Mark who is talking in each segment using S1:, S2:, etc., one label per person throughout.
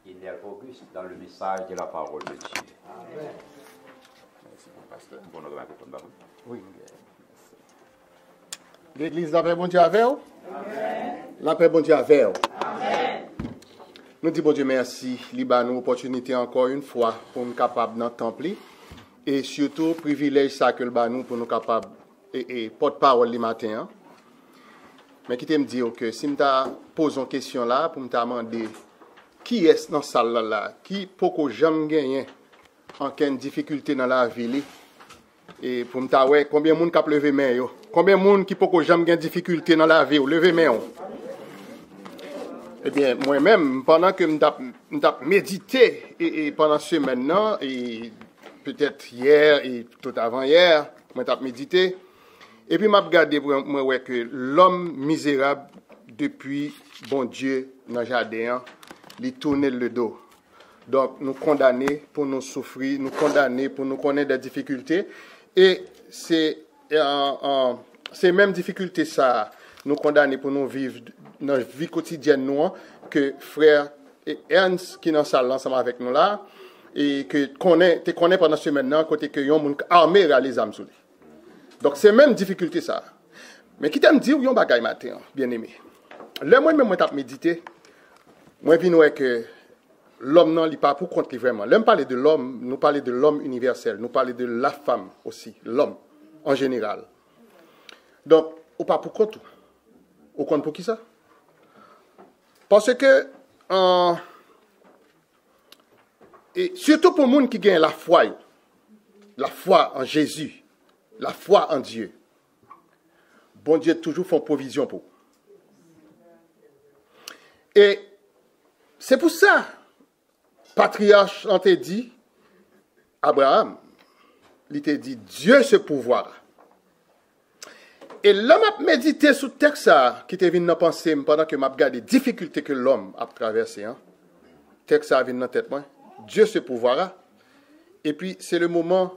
S1: Inel Auguste dans le message de la parole de Dieu.
S2: Amen.
S1: Merci, pasteur. Bon, on va répondre.
S2: Oui. L'église, la paix, bon Dieu avec vous. Amen. La paix, bon Dieu avec vous. Amen. Nous disons, bon Dieu, merci. Liba nous opportunité encore une fois pour nous capables dans le temple. Et surtout, privilège ça que le nous pour nous capables et porte-parole le matin. Hein. Mais qui me dire que si je pose une question là, pour me demander qui est dans cette salle là, qui peut que jamais gagner en quelle difficulté dans la vie, et pour me dire combien de monde qui a levé main, combien de monde qui peut que jamais gagner difficulté dans la vie, lever main. Eh bien, moi-même, pendant que je médité et pendant ce maintenant, et peut-être hier et tout avant hier, je médité. Et puis, je regardé que l'homme misérable, depuis bon Dieu, dans le jardin, lui tournait le dos. Donc, nous condamnés pour nous souffrir, nous condamnés pour nous connaître des difficultés. Et c'est ces mêmes difficultés, ça, nous condamnés pour nous vivre dans la vie quotidienne, nous, que frère Ernst, qui est dans la salle ensemble avec nous là, et que tu connais pendant ce maintenant, côté que yon moun armé réalise âme sous lui. Donc, c'est même difficulté ça. Mais qui t'aime dire, yon bagay matin, bien aimé. Là, moi-même, je médité. Moi, je vois que l'homme, non, il pas pour compte vraiment. Là, parler de l'homme, nous parler de l'homme universel, nous parler de la femme aussi, l'homme, en général. Donc, ou pas pour compte tout. Ou compte pour qui ça? Parce que, et surtout pour les gens qui gagnent la foi en Jésus, la foi en Dieu, bon Dieu toujours fait provision pour. Et c'est pour ça, patriarche, on t'a dit, Abraham, il t'a dit, Dieu se pouvoira. Et l'homme a médité sur le texte qui était venu dans penser pendant que m'a regardé les difficultés que l'homme a traversées. Le texte a venu dans la tête, moi. Dieu se pouvoira. Et puis, c'est le moment,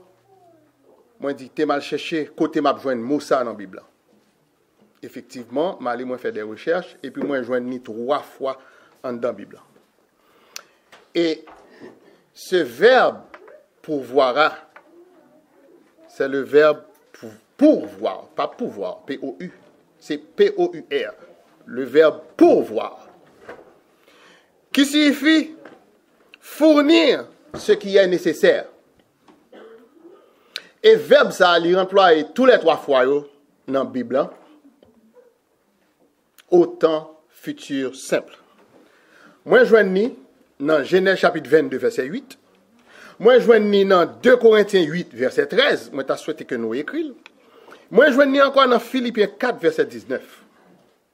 S2: moi, je dis, t'es mal cherché, côté m'a besoin de Moussa dans la Bible. Effectivement, je vais faire des recherches, et puis moi, je joins 3 fois dans la Bible. Et ce verbe pourvoira, c'est le verbe pourvoir, pas pouvoir, P-O-U, c'est P-O-U-R, le verbe pourvoir, qui signifie fournir ce qui est nécessaire. Et verbe ça, il emploie tous les 3 fois dans la Bible, au temps futur simple. Moi, je joins dans Genèse chapitre 22, verset 8. Moi, je joins dans 2 Corinthiens 8, verset 13. Moi, je souhaité que nous écrivions. Moi, je joins encore dans Philippiens 4, verset 19.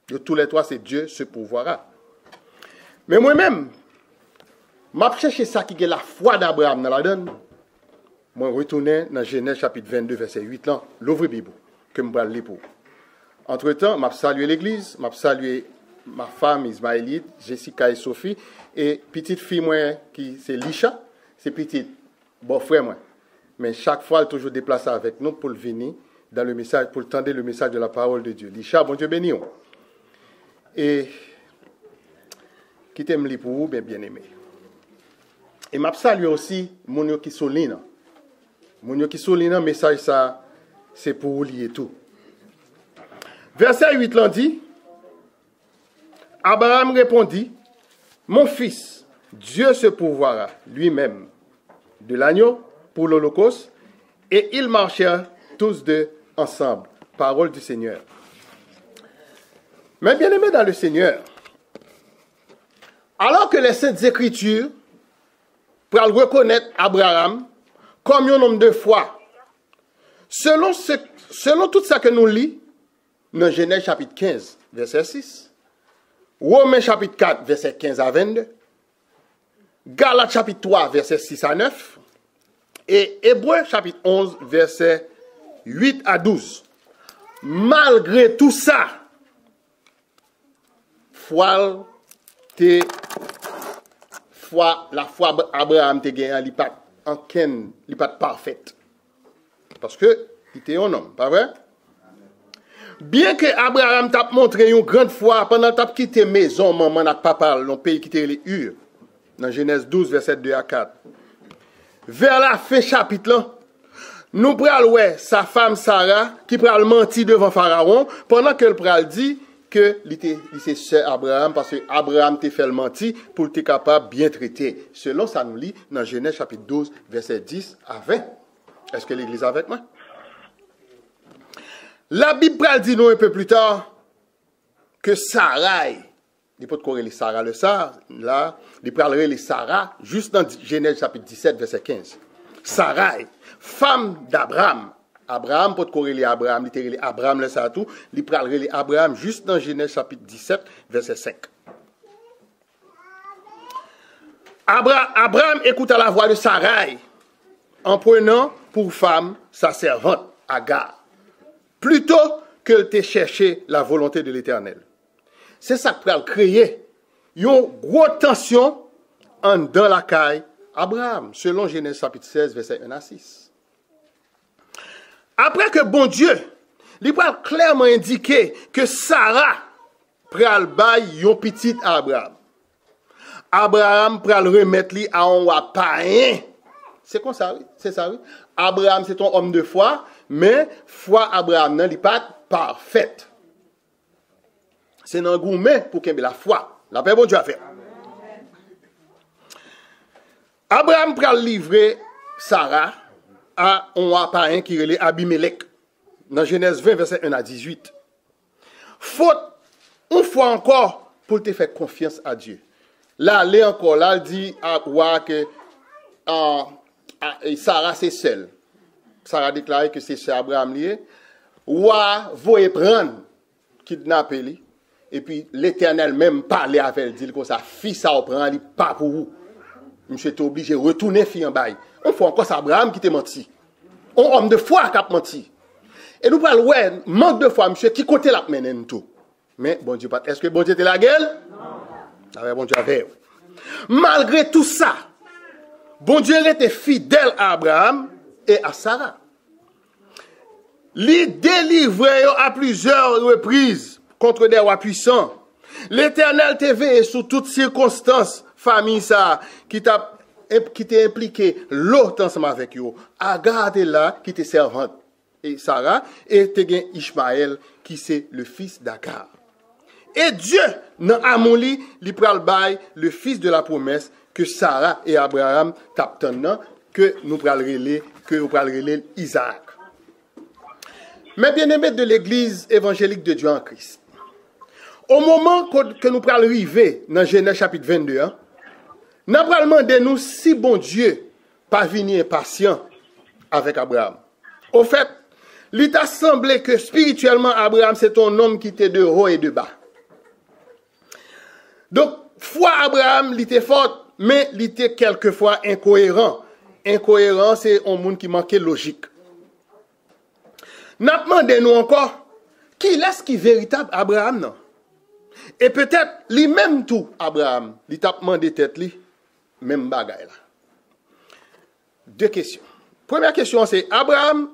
S2: De tous les 3, c'est Dieu se pouvoira. Mais moi-même, je cherche ça qui est la foi d'Abraham dans la donne. Moi, je retourne dans Genèse chapitre 22, verset 8, là, l'ouvre Bible, que je vais lire pour. Entre-temps, je salue l'église, je salue ma femme Ismaélite, Jessica et Sophie, et petite fille, moi, qui c'est Lisha, c'est petite, bon frère, moi. Mais chaque fois, elle est toujours déplacée avec nous pour venir dans le message, pour tendre le message de la parole de Dieu. Lisha, bon Dieu béni. Et qui t'aime li pour vous, bien aimé. Et je salue aussi mon qui souligne. Mon qui souligne, message ça, c'est pour vous lier tout. Verset 8 l'en dit, Abraham répondit, mon fils, Dieu se pourvoira lui-même de l'agneau pour l'holocauste, et ils marchèrent tous deux ensemble. Parole du Seigneur. Mais bien aimé dans le Seigneur, alors que les Saintes Écritures pour reconnaître Abraham comme un homme de foi, selon tout ça que nous lisons, dans Genèse chapitre 15, verset 6, Romains chapitre 4, verset 15 à 22, Galates chapitre 3, verset 6 à 9, et Hébreux chapitre 11, verset 8 à 12. Malgré tout ça, la foi Abraham te gagne, il n'est pas parfaite. Parce que il était un homme, pas vrai? Bien que Abraham t'a montré une grande foi pendant qu'il quitté maison, maman et papa, dans le pays qui était les Ur. dans Genèse 12, verset 2 à 4. Vers la fin chapitre là, nous pral ouais sa femme Sarah qui pral mentir devant Pharaon pendant qu'elle pral dit que c'est sœur Abraham parce que Abraham t'a fait le mentir pour être capable bien traiter. Selon ça nous lit dans Genèse chapitre 12 verset 10 à 20. Est-ce que l'église est avec moi? La Bible pral dit nous un peu plus tard que Sarai, il peut corréler Sarah le Sar, là, il parlerait les Sarah juste dans Genèse chapitre 17 verset 15. Sarai, femme d'Abraham. Abraham peut corréler Abraham, littéralement Abraham le Sar tout, il parlerait Abraham juste dans Genèse chapitre 17 verset 5. Abraham écouta la voix de Sarai en prenant pour femme sa servante Agar, plutôt qu'elle t'ait cherché la volonté de l'Éternel. C'est ça qui va créer une grosse tension dans la caille Abraham, selon Genèse chapitre 16, verset 1 à 6. Après que bon Dieu, il va clairement indiquer que Sarah pral bail yon petit à Abraham. Abraham pral remettre li à un païen. C'est comme ça, oui. C'est ça, oui. Abraham, c'est un homme de foi, mais foi Abraham n'est pas parfaite. C'est un gourmet pour qu'il y ait la foi. La paix, bon Dieu a fait. Abraham pral livrer Sarah à un païen qui relève Abimelech. Dans Genèse 20, verset 1 à 18. Faute, une fois encore, pour te faire confiance à Dieu. Là, elle est encore là, elle dit à roi que Sarah c'est seule. Sarah déclare que c'est chez Abraham lié. Roi, voyez prendre, kidnapper lui. Et puis l'Éternel même parlait avec elle, dit que sa fille ça prend lui pas pour vous. Monsieur est obligé de retourner fille en bail. On fait encore c'est Abraham qui t'a menti. Un homme de foi qui a menti. Et nous parlons, ouais, manque de foi, monsieur, qui côté la mène tout. Mais bon Dieu, est-ce que bon Dieu était la gueule? Non. Ah ouais, bon Dieu avait. Malgré tout ça, bon Dieu était fidèle à Abraham et à Sarah. Les délivrer à plusieurs reprises contre des rois puissants. L'Éternel t'a veillé sous toutes circonstances, famille ça, qui t'a impliqué l'autre ensemble avec eux. Agar là, qui était servante. Et Sarah, et te gen Ishmaël, qui c'est le fils d'Agar. Et Dieu, dans Amoli, li pral bay, le fils de la promesse, que Sarah et Abraham tapent que nous pral relé Isaac. Mais bien-aimés de l'église évangélique de Dieu en Christ, au moment que nous pral arriver dans Genèse chapitre 22, nous pral demander nous si bon Dieu pas venu impatient avec Abraham. Au fait, il t'a semblé que spirituellement Abraham c'est un homme qui était de haut et de bas. Donc, foi Abraham, il était fort, mais il était quelquefois incohérent. Incohérent, c'est un monde qui manquait logique. Nous demandons encore, qui est-ce qui est véritable Abraham, non? Et peut-être, lui-même tout, Abraham, il t'a demandé tête, lui, même bagaille là. Deux questions. Première question, c'est, Abraham,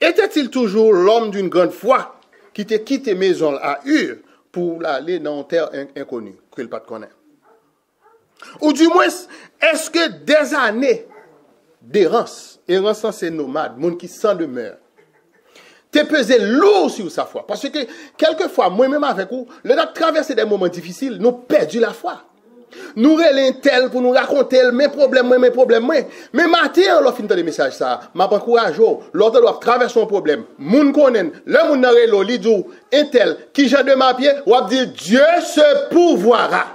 S2: était-il toujours l'homme d'une grande foi qui t'a quitté maison à Ur pour aller dans une terre inconnue, qu'il ne connaît pas? Ou du moins, est-ce que des années d'errance, errance c'est nomade, monde qui sans demeure, t'es pesé lourd sur sa foi? Parce que quelquefois, moi-même avec vous, le temps de traverser des moments difficiles, nous perdons la foi. Nous relèvons tel pour nous raconter mes problèmes. Mais matin, on finit des messages ça. M'a encourage l'autre doit traverser son problème. Moun konnen, le moun nan relo li dou un tel qui j'ai de ma pied, ou a dit Dieu se pourvoira.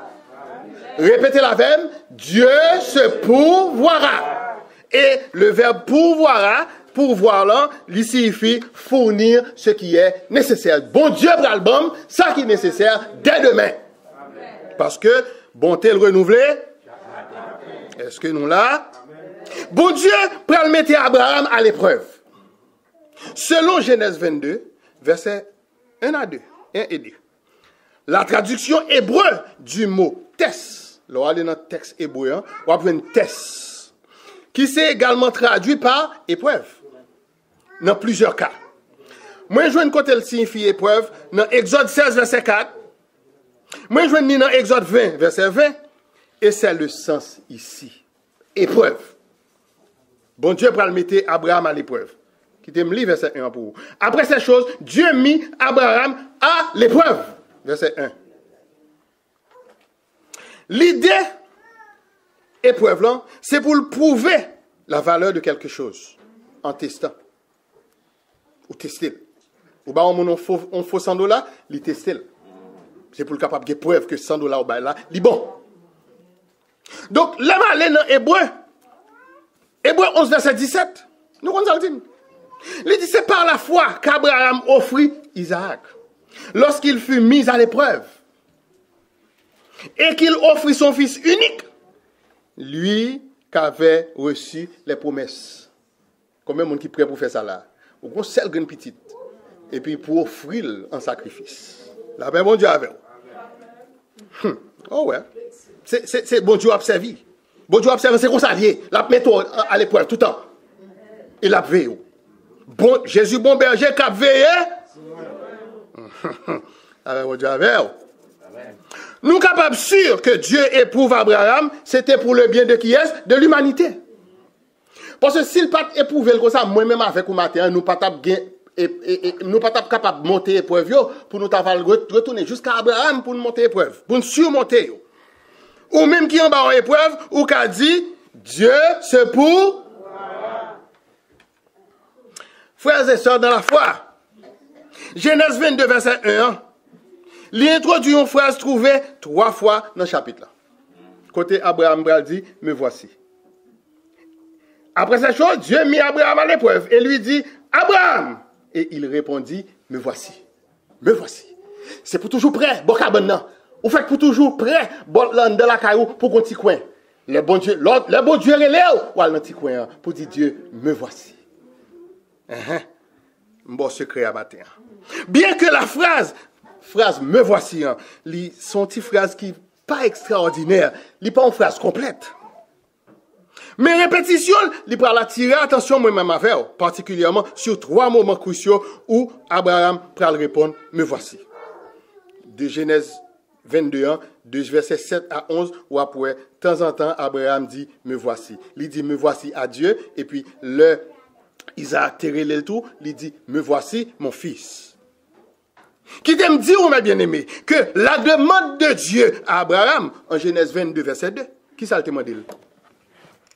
S2: Répétez la même, Dieu se pourvoira. Et le verbe pourvoira, pourvoir là, il signifie fournir ce qui est nécessaire. Bon Dieu bralbam, ça qui est nécessaire dès demain. Parce que bonté le renouvelé. Est-ce que nous là? Bon Dieu pour mettre Abraham à l'épreuve. Selon Genèse 22, versets 1 à 2, 1 et 2. La traduction hébreu du mot test, là on est dans le texte hébreu, on va une test, qui s'est également traduit par épreuve. Dans plusieurs cas. Moi je vois une côté le signifie épreuve dans Exode 16 verset 4. Moi, je vais dans Exode 20, verset 20, Et c'est le sens ici. Épreuve. Bon Dieu va le mettre Abraham à l'épreuve. Quittez me lire verset 1 pour vous. Après ces choses, Dieu mit Abraham à l'épreuve. Verset 1. L'idée, épreuve là, c'est pour le prouver la valeur de quelque chose en testant. Ou tester. Ou bah on faut $100, il tester. C'est pour le capable de preuve que $100 ou bah là, il bon. Donc, là, allez dans Hébreu 11, verset 17. Nous on dit. Il dit c'est par la foi qu'Abraham offrit Isaac lorsqu'il fut mis à l'épreuve et qu'il offrit son fils unique, lui qu'avait reçu les promesses. Combien de monde qui est prêt pour faire ça là? Ou qu'on seul graine petite et puis pour offrir en sacrifice. La paix bon Dieu avec. Oh ouais. C'est bon Dieu observé. Bon Dieu observé, c'est comme ça lié. La méthode à l'épreuve tout le temps. Et la veille. Bon, Jésus bon berger qui a veillé. Avec bon Dieu avec. Nous sommes capables sûrs que Dieu éprouve Abraham, c'était pour le bien de qui est? De l'humanité. Parce que s'il pas éprouvé comme ça, moi-même avec vous matin, nous pas nous pas capables de monter épreuve pour nous retourner jusqu'à Abraham pour nous monter épreuve, pour nous surmonter. Ou même qui en bas en épreuve, ou qu'a dit, Dieu c'est pour. Frères et sœurs dans la foi. Genèse 22, verset 1. L'introduit une phrase trouvée 3 fois dans le chapitre là. Côté Abraham dit, me voici. Après cette chose, Dieu mit Abraham à l'épreuve et lui dit, Abraham! Et il répondit, me voici. Me voici. C'est pour toujours prêt, bon cabane. Vous faites pour toujours prêt, bon dans la caillou pour qu'on t'y coin. Le bon Dieu relève, ou dans t'y coin pour dire Dieu, me voici. Bon secret à matin. Bien que la phrase me voici, son petite phrase qui n'est pas extraordinaire, n'est pas une phrase complète. Mais répétition, il va attirer attention moi-même avec, particulièrement sur 3 moments cruciaux où Abraham va répondre, me voici. De Genèse 22, de versets 7 à 11, où après, de temps en temps, Abraham dit, me voici. Il dit, me voici à Dieu, et puis Isaac terré le tout, il dit, me voici mon fils. Qui t'aime dire, mes bien-aimés, que la demande de Dieu à Abraham, en Genèse 22, verset 2, qui ça le demandé?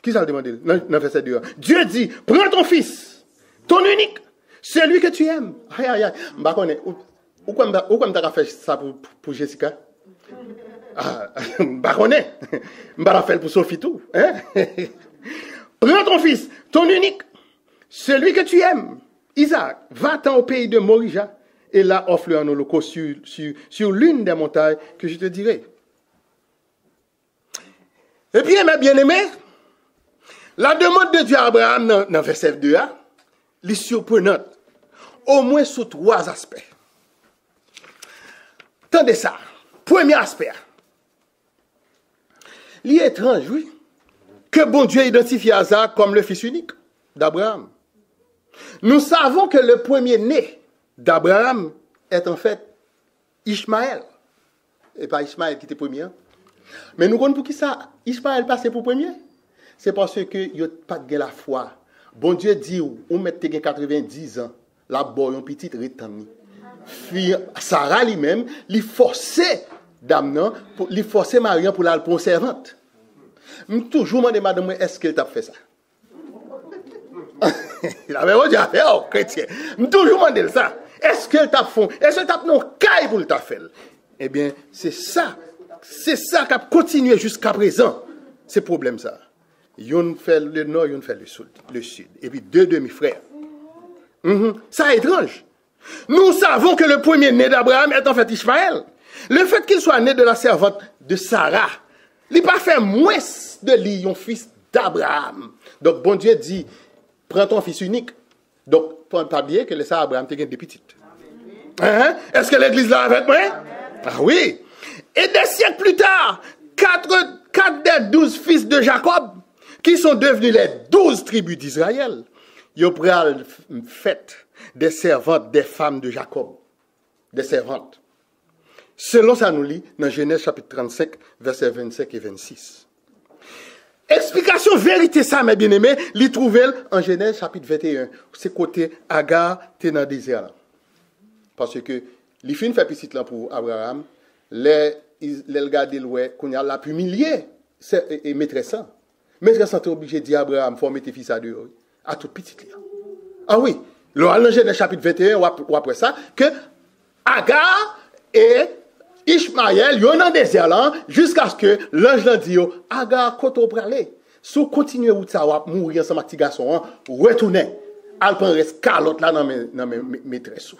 S2: Qui ça le demandé? Dans verset 2. Dieu dit, prends ton fils, ton unique, celui que tu aimes. Aïe, aïe, aïe. Je connais. Où comme tu as fait ça pour Jessica? Je connais. Je vais faire pour Sophie tout. Prends ton fils, ton unique, celui que tu aimes. Isaac, va-t'en au pays de Morija et là offre-le en holocauste sur l'une des montagnes que je te dirai. Et puis, mes bien-aimés, la demande de Dieu à Abraham dans verset 2, est surprenante, au moins sous 3 aspects. Tendez ça. Premier aspect. Il est étrange, oui, que bon Dieu identifie Isaac comme le fils unique d'Abraham. Nous savons que le premier-né d'Abraham est en fait Ishmaël. Et pas Ishmaël qui était premier. Mais nous connaissons pour qui ça Ishmaël passé pour premier? C'est parce que il n'y a pas de la foi. Bon Dieu dit, ou mettez 90 ans, la boy, une petite rétanie. Fille Sarah lui-même, lui forçait Damnan, lui forçait Marion pour la pour servante. Je toujours demandé madame, est-ce qu'elle t'a fait ça? Il avait dit, oh, chrétien. Je toujours demandé ça. Est-ce qu'elle t'a fait? Est-ce qu'elle t'a fait non caille pour le t'a fait? Eh bien, c'est ça qui a continué jusqu'à présent. C'est le problème ça. Yon fait le nord, yon fait le sud. Et puis 2 demi-frères. Ça est étrange. Nous savons que le premier-né d'Abraham est en fait Ishmaël. Le fait qu'il soit né de la servante de Sarah, il n'a pas fait moins de lui, un fils d'Abraham. Donc, bon Dieu dit, prends ton fils unique. Donc, pour ne pas oublier que le ça Abraham te gagne des petites. Est-ce que l'église là avec moi? Ah oui. Et des siècles plus tard, 4 des 12 fils de Jacob, qui sont devenus les 12 tribus d'Israël, ils ont fait des servantes, des femmes de Jacob. Des servantes. Selon ça nous lit dans Genèse chapitre 35, versets 25 et 26. Explication vérité ça, mes bien-aimés, l'y trouver en Genèse chapitre 21. C'est côté Agar, t'es dans le désert là. Parce que les filles fait petit là pour Abraham, les regarder loin, qu'on a la humilié et maîtresse ça. Maîtresse ça t'es obligé de dire Abraham, faut mettre fils à dehors. À tout petit là. Ah oui, dans Genèse chapitre 21 ou après ça que Agar et Ishmaël, yon dans le désert là, jusqu'à ce que l'ange l'a dit, Agar, quand on pralé, si vous continuez route ça, va mourir ensemble avec petit garçon, retournez. Al prend escalote là dans mes maîtresses.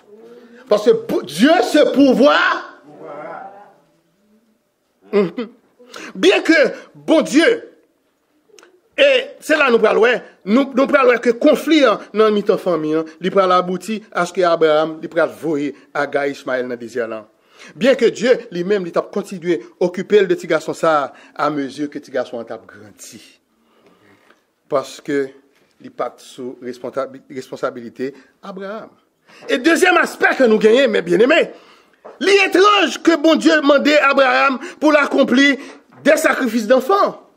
S2: Parce que Dieu se pouvoir. Bien que, bon Dieu, et c'est là nous parlons, nous parlons que conflit dans le famille, il peut aboutir à ce que Abraham, il peut voyer Agar Ishmaël dans le désert là. Bien que Dieu lui-même, il a continué à occuper le petit garçon ça à mesure que le petit garçon a grandi. Parce que il pas sous responsabilité Abraham. Et deuxième aspect que nous gagnons, mes bien-aimés, l'étrange que bon Dieu demandait à Abraham pour l'accomplir des sacrifices d'enfants.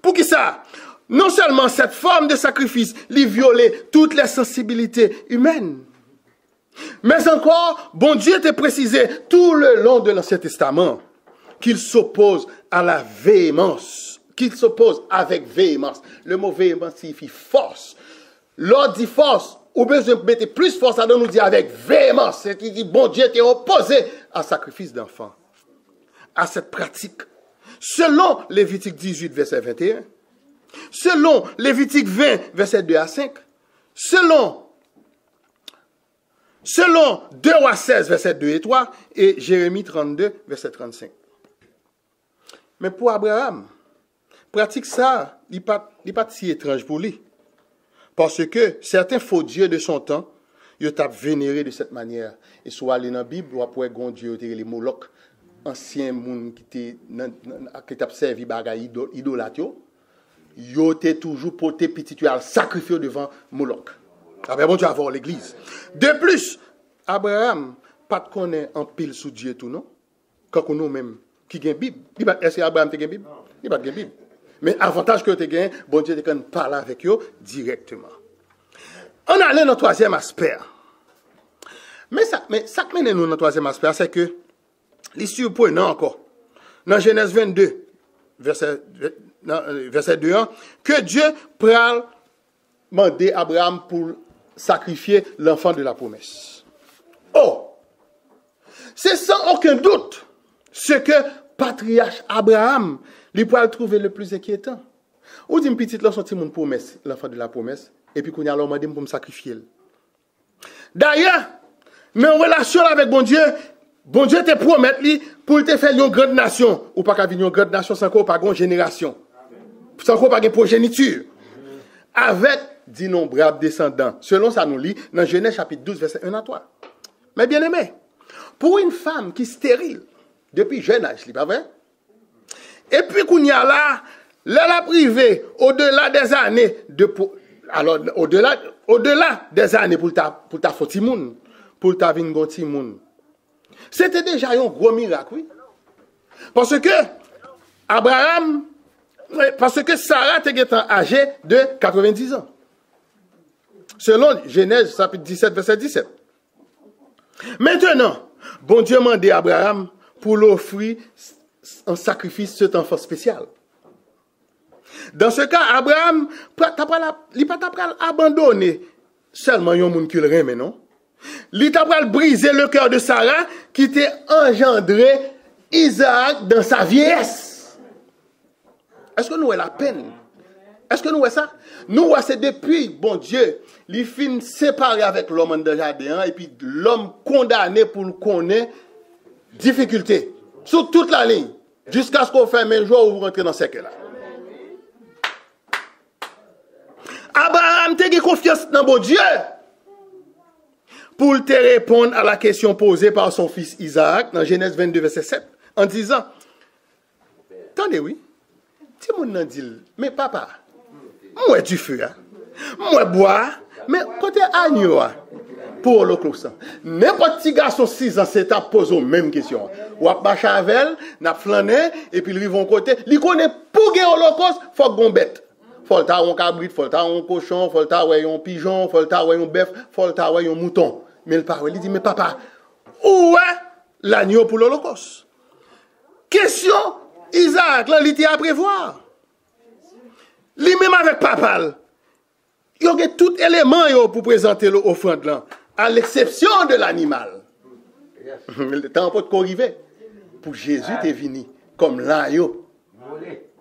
S2: Pour qui ça? Non seulement cette forme de sacrifice, il violait toutes les sensibilités humaines. Mais encore, bon Dieu t'a précisé tout le long de l'Ancien Testament qu'il s'oppose à la véhémence, qu'il s'oppose avec véhémence. Le mot véhémence signifie force. L'ordre dit force, ou besoin de mettre plus force à nous dire avec véhémence. C'est qui dit bon Dieu t'est opposé à sacrifice d'enfants, à cette pratique. Selon Lévitique 18, verset 21, selon Lévitique 20, verset 2 à 5, selon 2 Rois 16, verset 2 et 3, et Jérémie 32, verset 35. Mais pour Abraham, pratique ça, il n'est pas si étrange pour lui. Parce que certains faux dieux de son temps, ils ont vénéré de cette manière. Et soit aller dans la Bible, ou après, Dieu, les Moloch, anciens monde qui t'a servi bagaille idolâtre, ils ont toujours porté petit sacrifié devant Moloch. Après, bon Dieu, avoir l'église. De plus, Abraham, pas de connaître en pile sous Dieu tout, non? Quand nous même qui gagne Bible. Est-ce qu'Abraham te gagne Bible? Il pas de Bible. Mais avantage que tu gagnes, bon Dieu te parle avec eux directement. On a allé dans le troisième aspect. Mais ça qui mène nous dans le troisième aspect, c'est que, les surprenant encore, dans Genèse 22, verset 2, que Dieu pral demander à Abraham pour sacrifier l'enfant de la promesse. Oh! C'est sans aucun doute ce que patriarche Abraham lui pourra trouver le plus inquiétant. Ou dit une petite là sorti mon promesse, l'enfant de la promesse, et puis qu'on a demandé pour me sacrifier. D'ailleurs, mais en relation avec bon Dieu te promet lui pour te faire une grande nation, ou pas qu'à venir une grande nation sans qu'on pas une génération, sans qu'on pas une progéniture, avec d'innombrables descendants. Selon ça nous lit dans Genèse chapitre 12 verset 1 à 3. Mais bien aimé, pour une femme qui est stérile depuis jeune âge, c'est pas vrai? Et puis qu'on y a là, la privée au-delà des années alors au-delà des années pour ta fotimoun, pour ta vingotimoun. C'était déjà un gros miracle, oui. Parce que Sarah était âgée de 90 ans. Selon Genèse chapitre 17, verset 17. Maintenant, bon Dieu m'a demandé à Abraham pour l'offrir en sacrifice cet enfant spécial. Dans ce cas, Abraham, il n'a pas abandonné seulement un monde qui le remet, non? Il n'a pas brisé le cœur de Sarah qui t'a engendré Isaac dans sa vieillesse. Est-ce que nous avons la peine? Est-ce que nous avons ça? Nous, c'est depuis, bon Dieu, les filles séparés avec l'homme dans le jardin et puis l'homme condamné pour le connaître difficulté sur toute la ligne jusqu'à ce qu'on ferme un jour où vous rentrez dans ce cercle-là. Abraham t'a confiance dans bon Dieu pour te répondre à la question posée par son fils Isaac dans Genèse 22, verset 7, en disant, attendez, oui, si mon nan dit, mais papa, moi du feu, moi bois, mais côté agneau, pour l'Holocauste. N'importe qui garçon 6 ans, c'est à poser même question. Ou à Bachavel, n'a flâné, et puis ils vont côté. Il connaît pour gagner l'Holocauste, il faut qu'on bête. Faut le taouer un cabrit, faut le taouer un cochon, faut le taouer un pigeon, faut le taouer un bœuf, faut le taouer un mouton. Mais le parole, il dit, mais papa, où est l'agneau pour l'Holocauste? Question, Isaac, là, il était à prévoir. Lui-même avec papa, il y a tout élément pour présenter l'offrande là, à l'exception de l'animal. Le temps peut arriver. Pour Jésus, t'es venu comme l'agneau.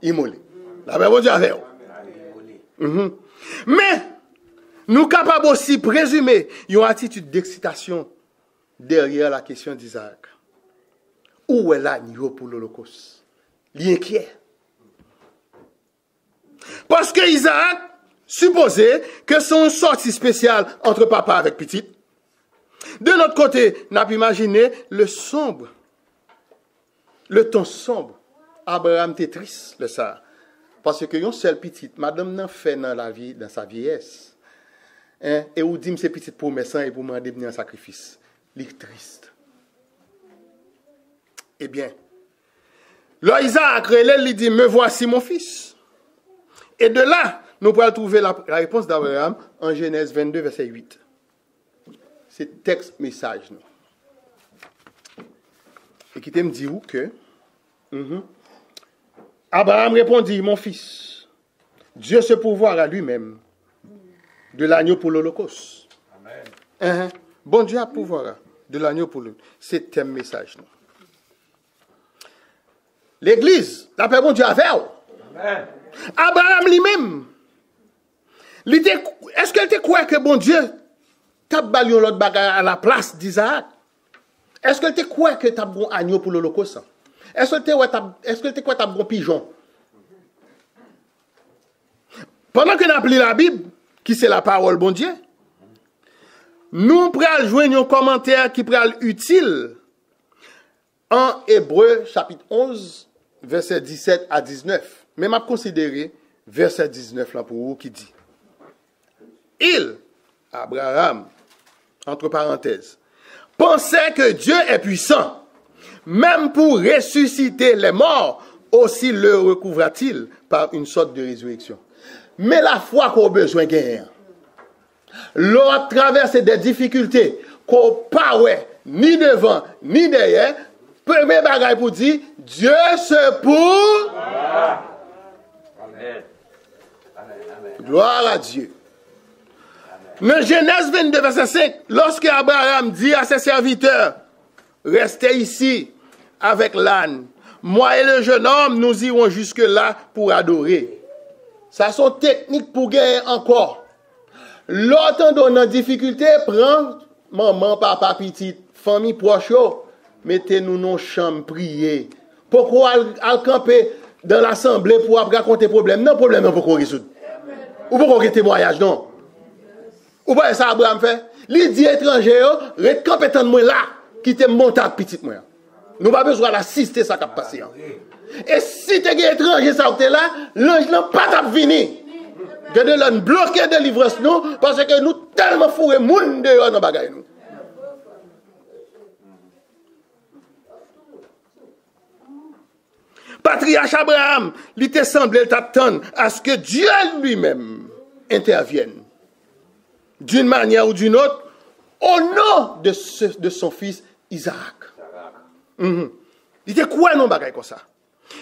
S2: Immolé. La Bible dit avec. Mais, nous sommes capables aussi de présumer une attitude d'excitation derrière la question d'Isaac. Où est l'agneau pour l'Holocauste? L'inquiet. Parce que Isaac supposait que son sortie spéciale entre papa avec petite. De l'autre côté, n'a pu imaginer le sombre, le ton sombre. Abraham était triste, le ça. Parce que yon seule petite, madame n'a fait dans la vie, dans sa vieillesse. Hein? Et où dit c'est petite pour mes sangs et pour m'en devenir un sacrifice. Il est triste. Eh bien, là Isaac, il dit, me voici mon fils. Et de là, nous pouvons trouver la réponse d'Abraham en Genèse 22, verset 8. C'est texte message. Et qui me dit où que Abraham répondit, mon fils, Dieu se pourvoira à lui-même de l'agneau pour l'Holocauste. Amen. Bon Dieu a pourvoira de l'agneau pour l'Holocauste. C'est un message. L'Église, la paix bon Dieu avec. Amen. Abraham lui-même, est-ce qu'elle te croit que bon Dieu t'a balion l'autre bagarre à la place d'Isaac? Est-ce qu'elle te croit que t'as bon agneau pour l'Holocauste? Est-ce qu'elle te croit que t'as bon pigeon? Pendant que nous appelons la Bible, qui c'est la parole bon Dieu, nous prenons joindre un commentaire qui est utile en Hébreu chapitre 11, verset 17 à 19. Mais m'a considéré verset 19 là pour vous qui dit: il, Abraham, entre parenthèses, pensait que Dieu est puissant, même pour ressusciter les morts, aussi le recouvra-t-il par une sorte de résurrection. Mais la foi qu'on a besoin de gagner, l'on traverse des difficultés qu'on pas ni devant ni derrière. Premier bagage pour dire, Dieu se pour. Amen. Gloire à Dieu. Dans Genèse 22, verset 5, lorsque Abraham dit à ses serviteurs, restez ici avec l'âne. Moi et le jeune homme, nous irons jusque-là pour adorer. Ça sont techniques pour gagner encore. L'autre dans une difficulté, prend maman, papa, petite, famille proche, mettez-nous dans nos chambres, prier. Pourquoi al camper dans l'assemblée pour raconter problème? Non, problème non pour qu'on résoudre. Ou pour qu'on témoignage, non. Ou pas ça Abraham fait? Il dit étranger, reste camper tant de moi là, qui te monte à petite moi. Nous pas besoin d'assister ça qui a passé. Et si tu es étranger, ça ou là, l'ange n'a pas t'a venir. De l'on bloquer de livres nous, parce que nous tellement fourré moun dehors dans bagay nous. Patriarche Abraham, il te semblait t'attendre à ce que Dieu lui-même intervienne d'une manière ou d'une autre au nom de son fils Isaac. Il était quoi non bagay comme ça?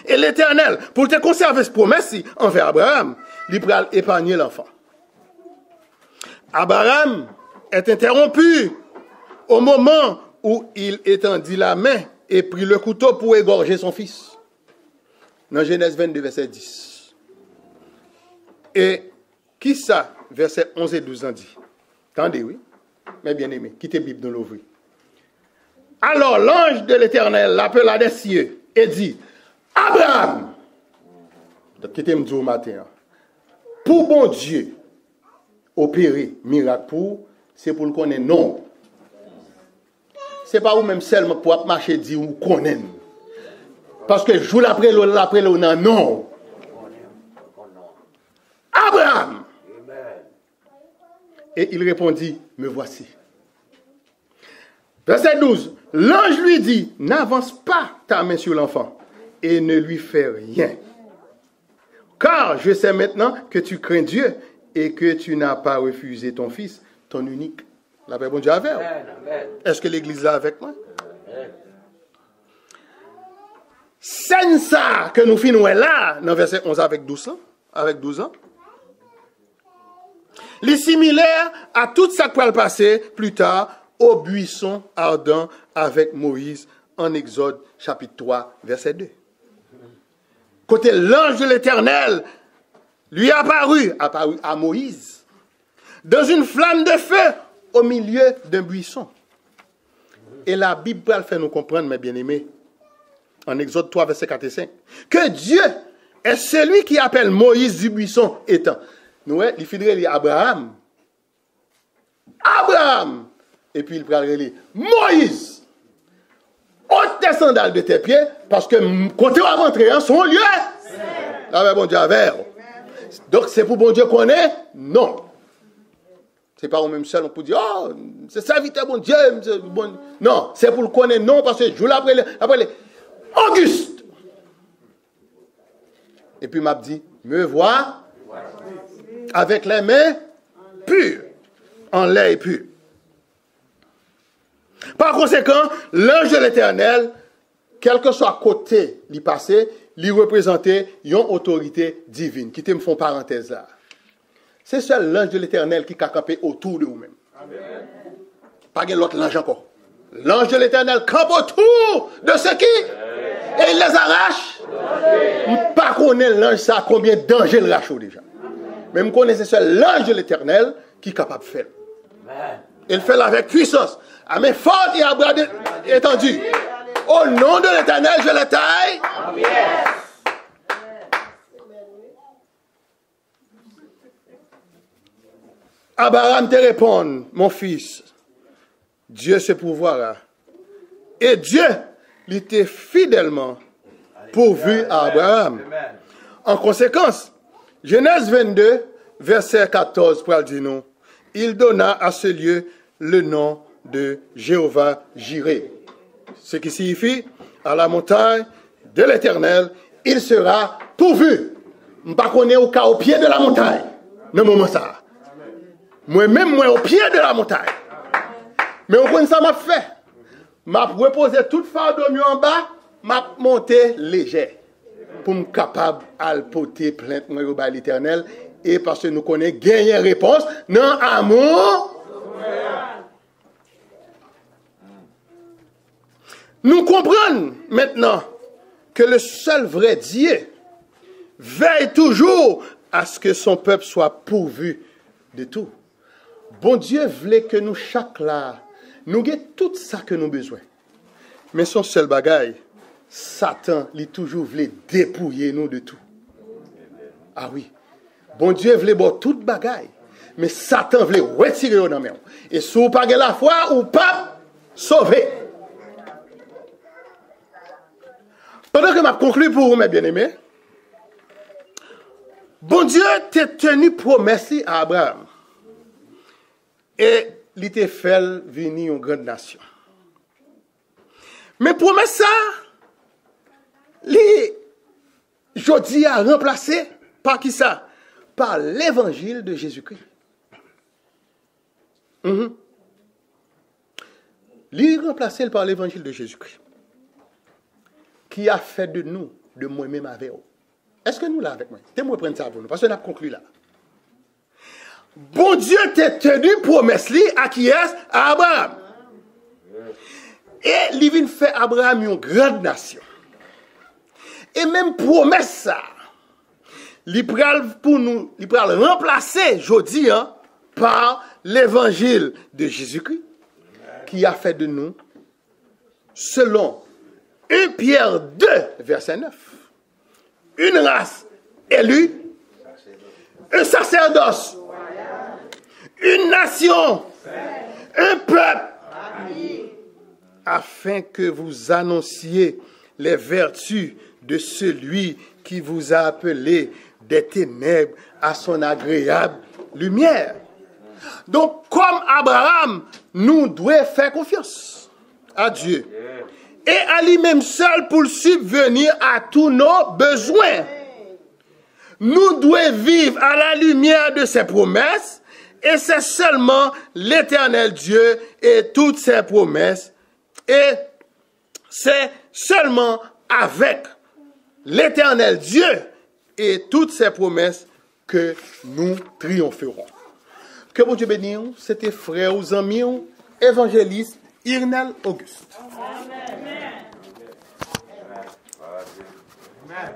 S2: Et l'Éternel, pour te conserver cette promesse envers Abraham, il pourra épargner l'enfant. Abraham est interrompu au moment où il étendit la main et prit le couteau pour égorger son fils. Dans Genèse 22, verset 10. Et qui ça, verset 11 et 12 en dit? Attendez, oui. Mais bien aimé, quittez la Bible dans l'ouvrir. Alors l'ange de l'Éternel l'appela des cieux et dit: Abraham, quittez me dire au matin, pour bon Dieu opérer miracle pour, c'est pour le connaître non. C'est pas vous même seulement pour marcher dire ou connaître. Parce que jour après l'on non. Abraham. Et il répondit: me voici. Verset 12. L'ange lui dit, n'avance pas ta main sur l'enfant et ne lui fais rien. Car je sais maintenant que tu crains Dieu et que tu n'as pas refusé ton fils, ton unique. La paix, bon Dieu, avec. Est-ce que l'église est là avec moi? C'est ça que nous finissons là, dans verset 11 avec 12 ans. Avec 12 ans. Les similaires à tout ça qui va le passer plus tard au buisson ardent avec Moïse en Exode chapitre 3 verset 2. Côté l'ange de l'Éternel lui apparu à Moïse dans une flamme de feu au milieu d'un buisson. Et la Bible va le faire nous comprendre, mes bien-aimés, en Exode 3 verset 4 et 5, que Dieu est celui qui appelle Moïse du buisson étant. Nous, il faudrait Abraham. Abraham. Et puis il prendrait les Moïse. Ôte tes sandales de tes pieds, parce que quand tu vas rentrer en son lieu, là, bon Dieu, avec. Donc c'est pour bon Dieu qu'on est? Non. C'est pas au même seul, on peut dire, oh, c'est ça, vite, bon Dieu. Bon. Non, c'est pour le connaître, non, parce que je voulais après les Auguste. Et puis m'a dit, me vois avec les mains pures, en lait pur. Par conséquent, l'ange de l'Éternel, quel que soit côté l'y passé, l'y représentait une autorité divine. Qui te me font parenthèse là. C'est seul l'ange de l'Éternel qui a campé autour de vous-même. Pas l'autre l'ange encore. L'ange de l'Éternel campe autour de ceux qui et il les arrache. Pas connaître l'ange ça combien de dangers le rachou déjà. Même connaissez seul l'ange de l'Éternel qui est capable de faire. Il fait avec puissance. À main forte et à bras étendu. Au nom de l'Éternel, je le taille. Abraham te répond, mon fils, Dieu se pourvoira. Et Dieu, il était fidèlement pourvu à Abraham. En conséquence, Genèse 22, verset 14, pour dire nous, il donna à ce lieu le nom de Jéhovah Jireh. Ce qui signifie, à la montagne de l'Éternel, il sera pourvu. Je ne connais pas au cas au pied de la montagne. Non, moment ça. Moi-même, moi, au pied de la montagne. Mais au point ça m'a fait. M'a reposé toute fardeau en bas, m'a monté léger. Pour me capable de porter plainte moi au bas l'Éternel. Et parce que nous connaissons gagner réponse, non amour. Nous comprenons maintenant que le seul vrai Dieu veille toujours à ce que son peuple soit pourvu de tout. Bon Dieu voulait que nous, chaque là, nous ayons tout ça que nous avons besoin. Mais son seul bagaille, Satan, il toujours voulait dépouiller nous de tout. Ah oui. Bon Dieu voulait boire toute bagaille. Mais Satan voulait retirer nos mains. Et si vous n'avez pas la foi, ou pas sauver. Pendant que je conclue pour vous, mes bien-aimés, bon Dieu t'a tenu promesse à Abraham. Et il t'a fait venir une grande nation. Mais promesse ça, jodi a remplacé par qui ça? Par l'évangile de Jésus-Christ. Il remplacé par l'évangile de Jésus-Christ. Qui a fait de nous, de moi-même avec vous. Est-ce que nous là avec moi? T'es-moi prendre ça pour nous, parce qu'on a conclu là. Bon Dieu t'a tenu promesse à qui est? À Abraham. Et il vient faire Abraham une grande nation. Et même promesse ça, il pral pour nous, il pral remplacer, je dis, par l'évangile de Jésus-Christ, qui a fait de nous, selon 1 Pierre 2, verset 9, une race élue, un sacerdoce, une nation, un peuple, afin que vous annonciez les vertus de celui qui vous a appelé des ténèbres à son agréable lumière. Donc, comme Abraham, nous devons faire confiance. à Dieu. Et à lui-même seul pour subvenir à tous nos besoins. Nous devons vivre à la lumière de ses promesses, et c'est seulement l'Éternel Dieu et toutes ses promesses, et c'est seulement avec l'Éternel Dieu et toutes ses promesses que nous triompherons. Que bon Dieu bénisse, c'était frère ou amis, évangéliste Irnel Auguste. Amen. Amen.